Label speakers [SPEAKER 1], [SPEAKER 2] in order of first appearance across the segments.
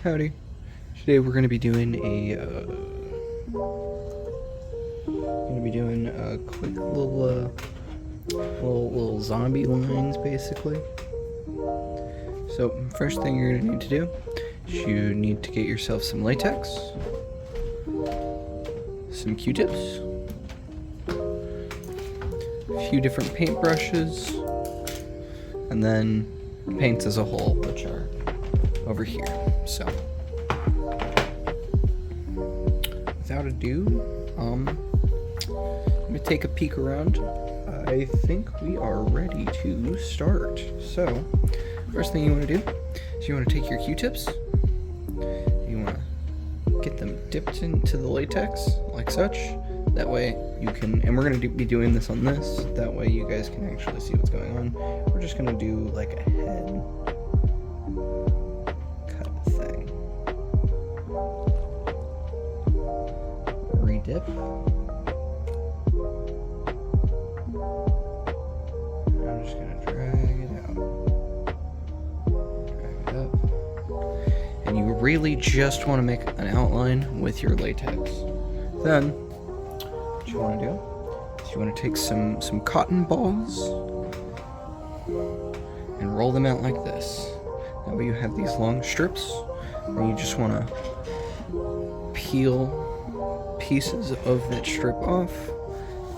[SPEAKER 1] Howdy. Today we're going to be doing a quick little zombie lines, basically. So first thing you're going to need to do is you need to get yourself some latex, some Q-tips, a few different paint brushes, and then paints as a whole, which are over here. So without ado, I'm gonna take a peek around. I think we are ready to start. So first thing you want to do is you want to take your Q-tips, you want to get them dipped into the latex like such. That way you can, and we're going to be doing this on this, that way you guys can actually see what's going on. We're just going to do like a head cut thing. Redip. I'm just going to drag it out. Drag it up. And you really just want to make an outline with your latex. Then what you want to do is you want to take some cotton balls and roll them out like this. That way you have these long strips, and you just want to peel pieces of that strip off,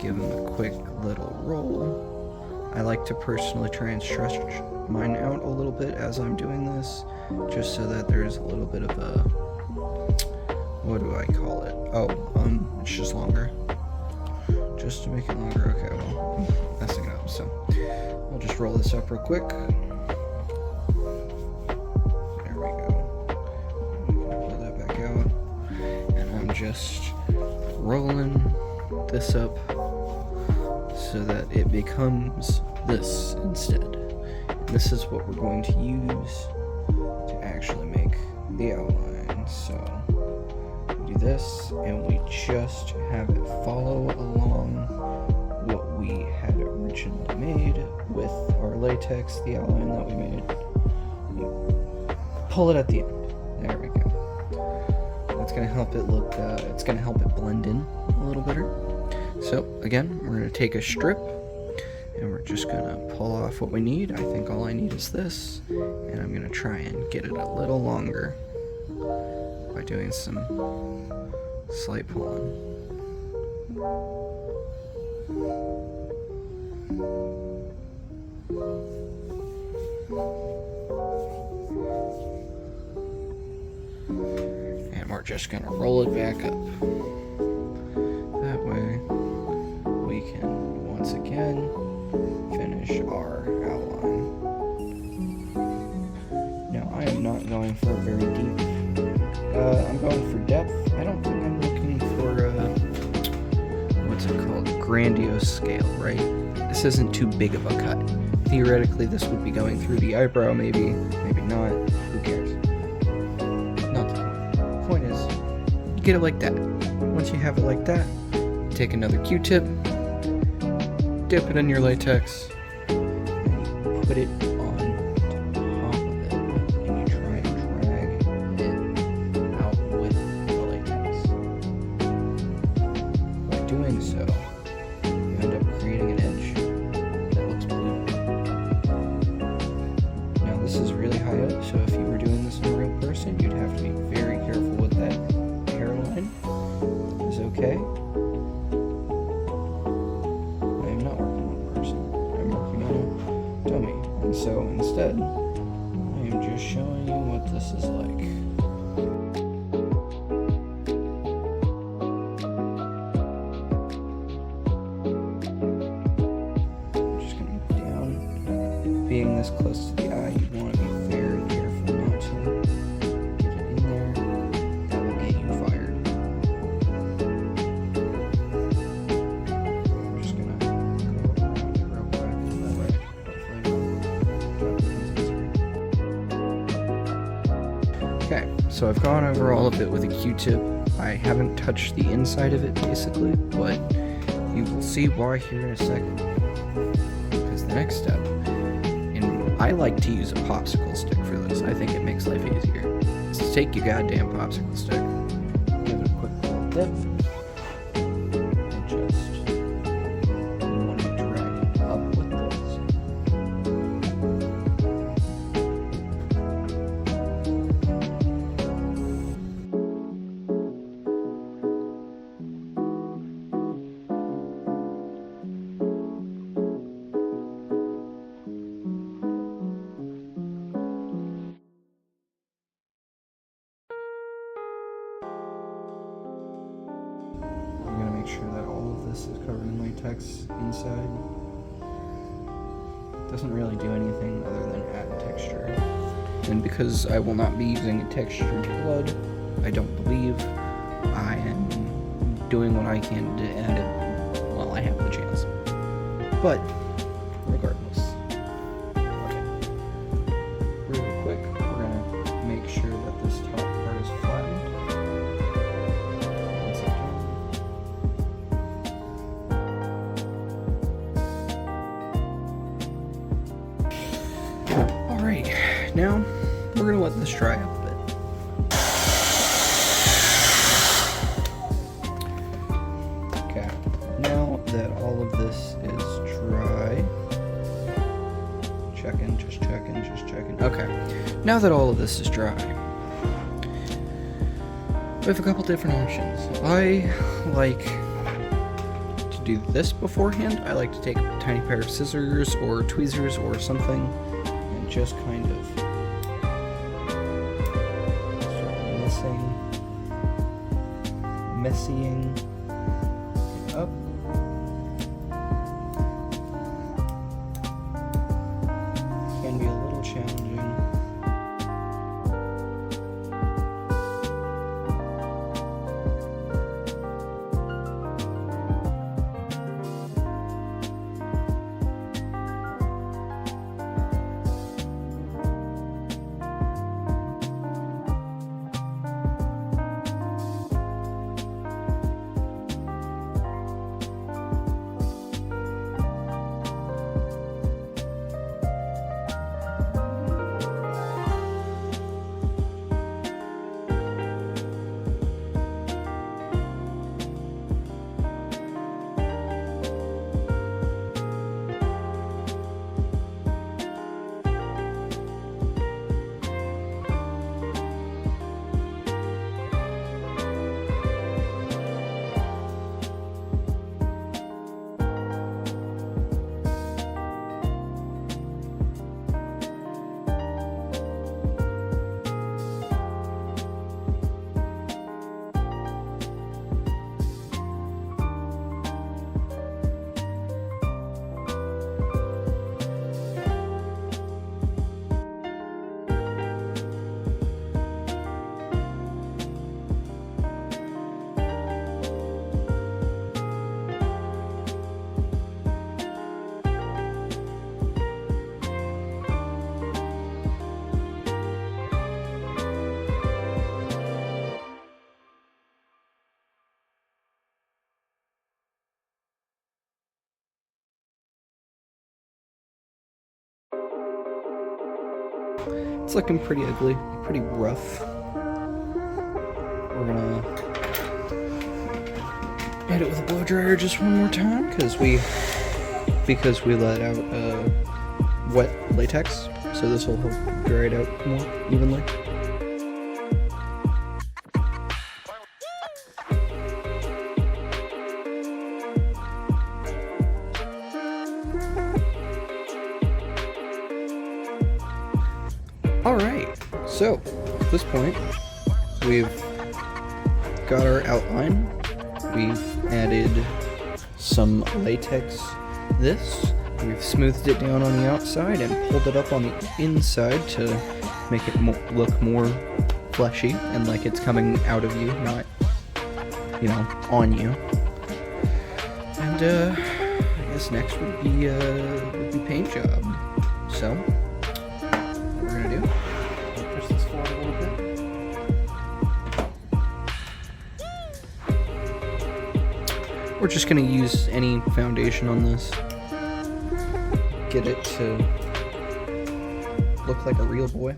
[SPEAKER 1] give them a quick little roll. I like to personally try and stretch mine out a little bit as I'm doing this, just so that there's a little bit of a, what do I call it? It's just longer. Just to make it longer. Okay, well, I'm messing it up, so I'll just roll this up real quick. There we go. Pull that back out, and I'm just rolling this up so that it becomes this instead. And this is what we're going to use to actually make the outline. So we do this, and we just have it follow along what we had originally made with our latex, the outline that we made. Pull it at the end. There we go. That's going to help it look, it's going to help it blend in a little better. So again, we're going to take a strip, and we're just going to pull off what we need. I think all I need is this, and I'm going to try and get it a little longer by doing some slight pulling. And we're just gonna roll it back up. That way we can once again finish our outline. Now I am not going for a very deep, I'm going for depth. I don't think I'm looking for what's it called? Grandiose scale, right? This isn't too big of a cut. Theoretically, this would be going through the eyebrow, maybe not. Who cares? Not the point. The point is, get it like that. Once you have it like that, take another Q-tip, dip it in your latex, and you put it on top of it, and you try and drag it out with the latex. By doing so, you end up creating an edge that looks blue. Now this is really high up, so if you were doing this in a real person, you'd have to be very careful with that hairline. It's okay. I am not working on a person. I'm working on a dummy. And so instead, I am just showing you what this is like. Being this close to the eye, you want to be very careful not to get it in there. That will get you fired. I'm just gonna go around it real quick. That way, hopefully okay, so I've gone over all of it with a Q-tip. I haven't touched the inside of it, basically, but you will see why here in a second. Because the next step, I like to use a popsicle stick for this. I think it makes life easier. So take your goddamn popsicle stick, give it a quick little dip, and just, you want to drag it up with this. Sure that all of this is covered in latex inside. Doesn't really do anything other than add texture. And because I will not be using a textured blood, I don't believe I am doing what I can to add it while I have the chance. But regardless. Okay. Real quick, we're gonna make sure that this top part is flattened. Alright, now we're going to let this dry up a bit. Okay, now that all of this is dry, just checking. Okay, now that all of this is dry, we have a couple different options. I like to do this beforehand. I like to take a tiny pair of scissors or tweezers or something and just kind of start messying it up. Can be a little challenging. It's looking pretty ugly, pretty rough. We're gonna hit it with a blow dryer just one more time because we let out wet latex, so this will help dry it out more evenly. Alright, so at this point we've got our outline, we've added some latex we've smoothed it down on the outside and pulled it up on the inside to make it look more fleshy and like it's coming out of you, not, you know, on you. And I guess next would be paint job. So what we're gonna do, push this forward a little bit. We're just gonna use any foundation on this, get it to look like a real boy.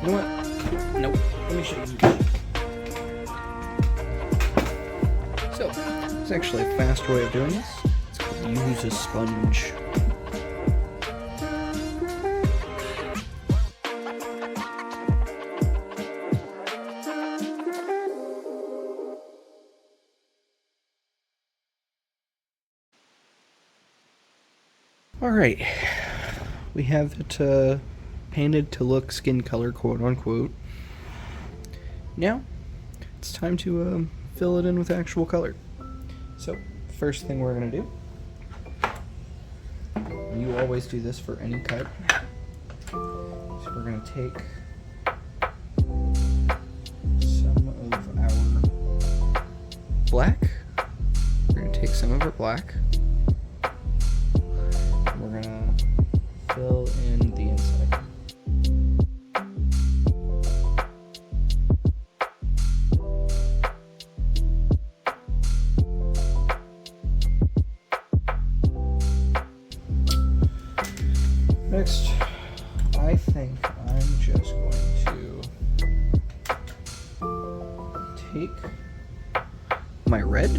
[SPEAKER 1] You know what? Nope. Let me show you. So, it's actually a faster way of doing this. It's called use a sponge. Alright, we have it painted to look skin color, quote unquote. Now, it's time to fill it in with actual color. So, first thing we're going to do, you always do this for any cut, so we're going to take some of our black, we're going to take some of our black, we're gonna fill in the inside. Next, I think I'm just going to take my red.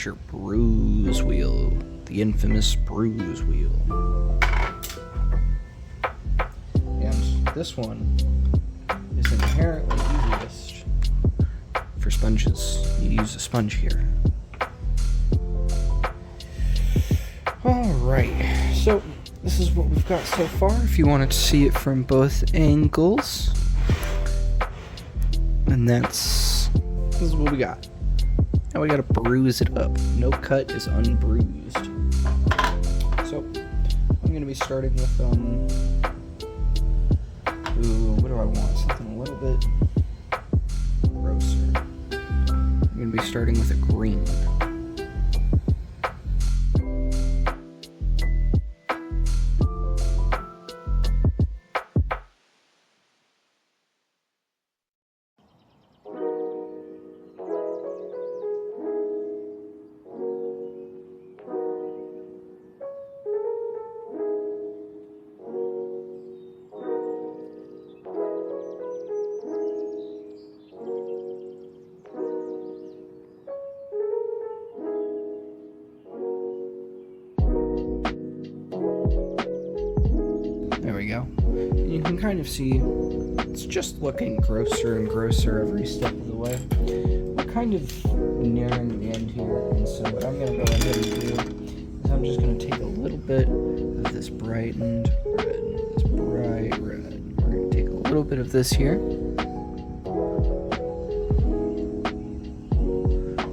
[SPEAKER 1] Your bruise wheel, the infamous bruise wheel. And this one is inherently easiest for sponges. You use a sponge here. Alright, so this is what we've got so far. If you wanted to see it from both angles, and this is what we got. Now we gotta bruise it up. No cut is unbruised. So, I'm gonna be starting with, what do I want? Something a little bit grosser. I'm gonna be starting with a green. There we go. And you can kind of see it's just looking grosser and grosser every step of the way. We're kind of nearing the end here, and so what I'm going to go ahead and do is I'm just going to take a little bit of this brightened red, this bright red. We're going to take a little bit of this here.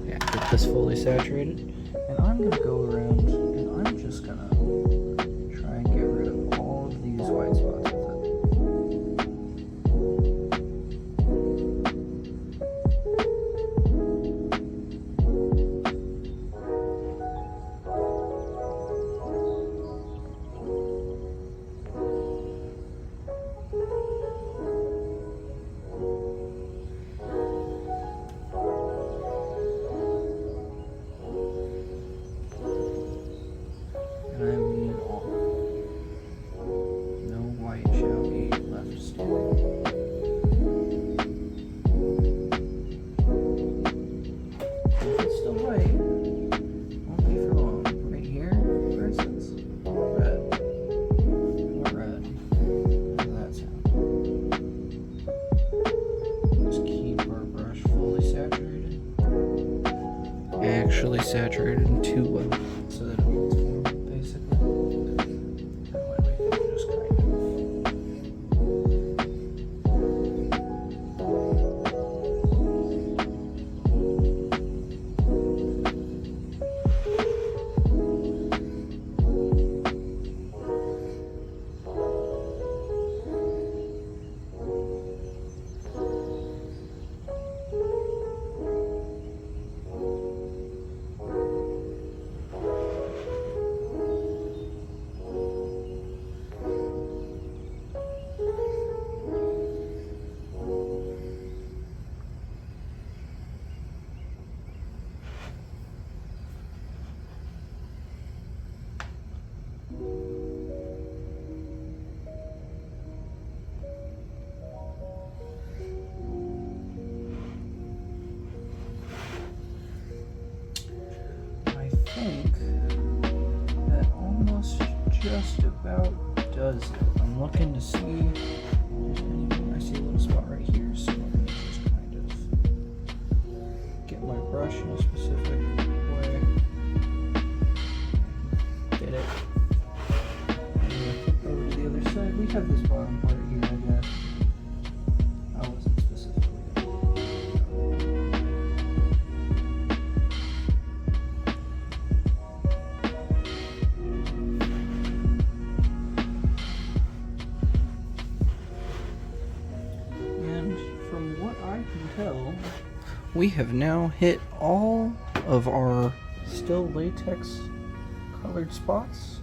[SPEAKER 1] Yeah, get this fully saturated. And I'm going to go around and I'm just going to try and get rid of all of these white spots with it. And I mean all. No white shall be left standing. If it's still white, won't be for long. Right here, for instance, red. More red. How does that sound? Just keep our brush fully saturated. Actually saturated too well, so that it holds form, basically. That way we can just kind of just about does it. I'm looking to see if there's anything. I see a little spot right here, so I'm going to just kind of get my brush in a specific way. Get it. And flip over to the other side. We have this bottom part here, I guess. I wasn't specifically. We have now hit all of our still latex colored spots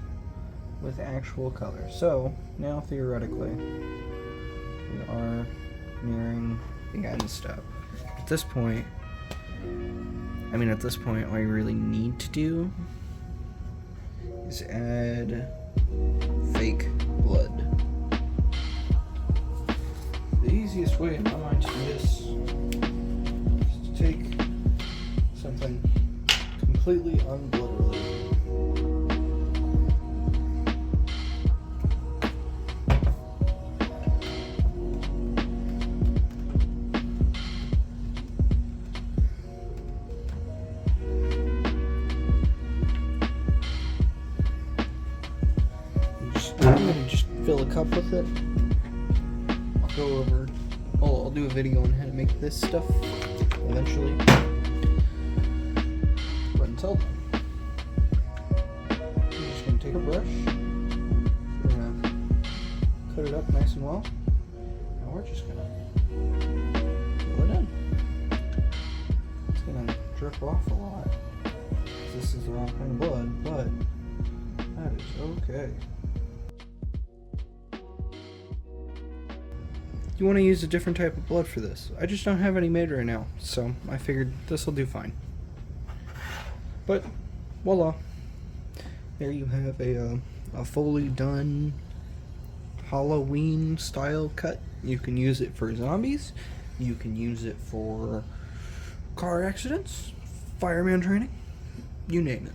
[SPEAKER 1] with actual color. So now theoretically we are nearing the end step. At this point, all you really need to do is add fake blood. The easiest way in my mind to do this is to take something completely unblood related. I'm going to just fill a cup with it. I'll do a video on how to make this stuff eventually. But until then, I'm just going to take a brush. We're going to cut it up nice and well. And we're just going to fill it in. It's going to drip off a lot. This is the wrong kind of blood, but that is okay. You want to use a different type of blood for this. I just don't have any made right now, so I figured this will do fine. But voila, there you have a fully done Halloween style cut. You can use it for zombies, you can use it for car accidents, fireman training, you name it.